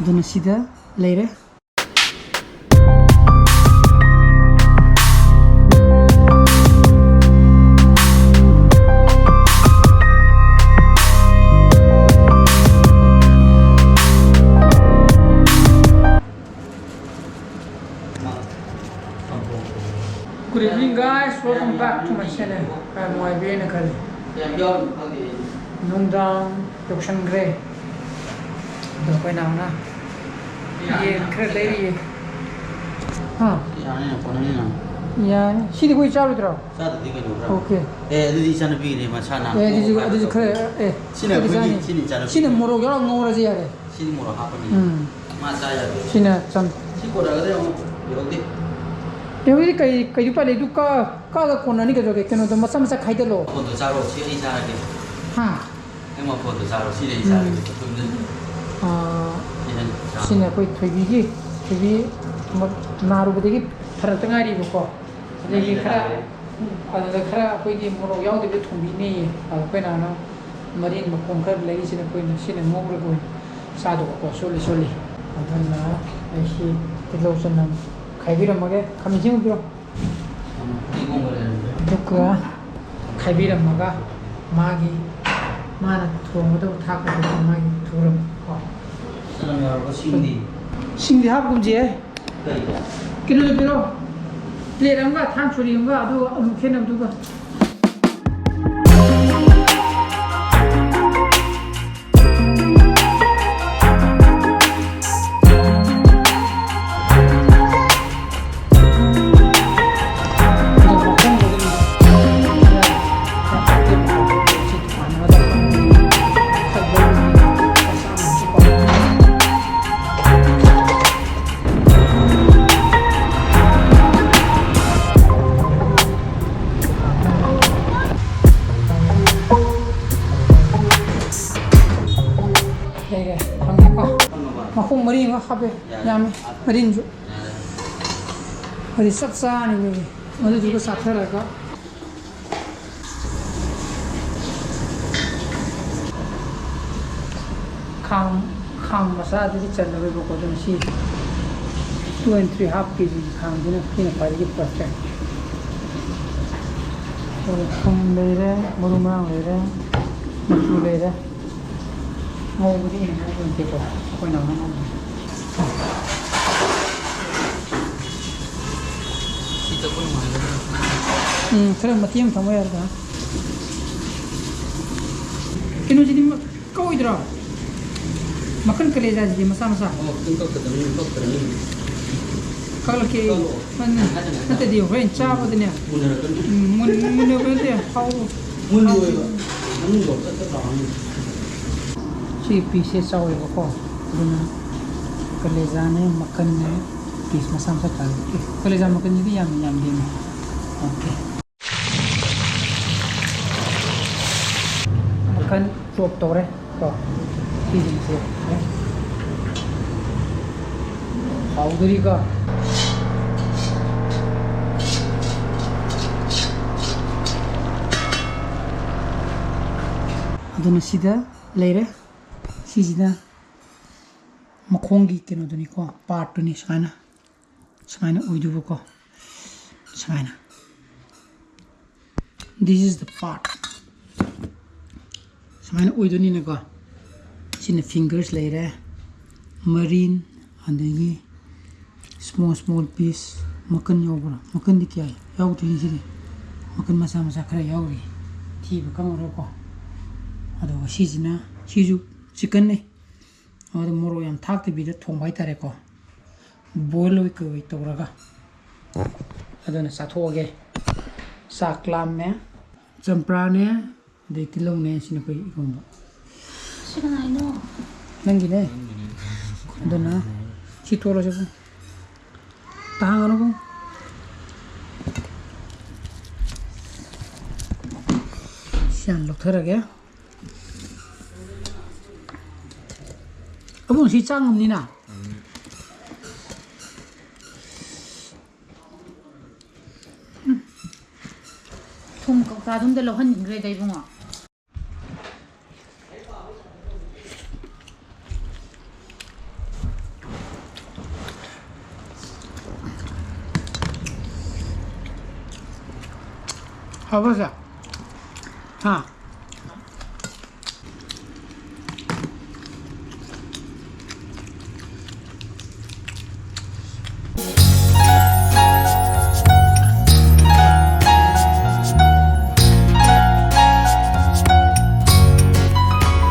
ꯑꯗꯨꯅ ꯁꯤꯗ ꯂꯩꯔꯦ. Good evening guys, welcome back to my channel. I'm YB Nakal. Nungdang Yokshan Grey. The way now na. Yeah, incredible. Huh? Yeah, she the way child draw. Okay. This is an opinion, Machana. This is clear. She more young over there. She more happening. Masaya. She not some. She got a 여기 그 빨리 누가 까가 고나니까 저게 걔는 마삼사 가이들로 포도 자로 시리 자라게 하 내가 포도 자로 시리 자라게 좀 신에 거의 되기 뭐 나루부대기 파라등아리 보고 여기 카라 아들 카라 거기 뭐로 야우들 통비니 그나나 머린 뭐 공커 레기 신에 거기 신에 먹으려고 사도고 솔리 아들나 아이시 들로서는 가이비람마게 감시용 빌어. 그거 가이비람마가 마기 마나 통도 타고 마기 두름. 사람하고 신디 합금지에. 기르도 빌어. 레랑가 탄초리인가 아도 아무케나 두가. 머리 이거 합에 야미 머리인 줄 머리 싹싹하니 여기 어디 두고 싹하라가 강 마사들이 잘라고 보거든 시 2 and 3 half kg 강지는 그냥 빠르게 빠져 콩 레이래 무르마랑 레이래 무추 레이래 우리 이거 되고 거기 나오는 거 그럼 뭐 팀 더 모여야 돼. किन्हों जी दिम कौ इधर मक्खन कलेजा जी मसा कल के मन नते दियो वे चाप दने मुन वे दे हाउ सी पीसेस चावे को दुना कलेजा ने मक्खन ने पीस मसा का कलेजा मक्खन जी याम दे ओके मक्खन चॉप तोरे को तीन से हाउदरी가 ꯑꯗꯨꯅ ꯁꯤꯗ ꯂꯩꯔꯦ ꯁꯤꯁꯤꯗ ꯃꯈꯣꯡꯒꯤ ꯀꯩꯅꯣꯗꯨꯅꯤꯀꯣ ꯄꯥꯔꯠꯇꯨꯅꯤ ꯁꯨꯃꯥꯏꯅ ꯑꯣꯏꯗꯨꯕꯀꯣ ꯁꯨꯃꯥꯏꯅ this is the part 수많은 오이도니네가 시네 fingers 레이래 marine 안되기 small piece 마큰 요거라 마큰 디키야 야우도 이지리 마큰 마사 그래 야우리 티브 강으로고 아도 시지나 시주 치킨네 아도 모로 양 탁트 비데 통바이 타레고 보일로 그 있더라가 아도는 사토게 사클람네 점프라네 데 틸롱네 시네 거 이거 시간 아니노 ನಂಗಿನೆ ಅದನ್ನ ಚಿತ್ತೋರ ಜಗು ತಾಂಗನಗು 시안 럭터라게 어머 시장 없니나 통 가동들로 한 그래 대붕어 가보자. 자,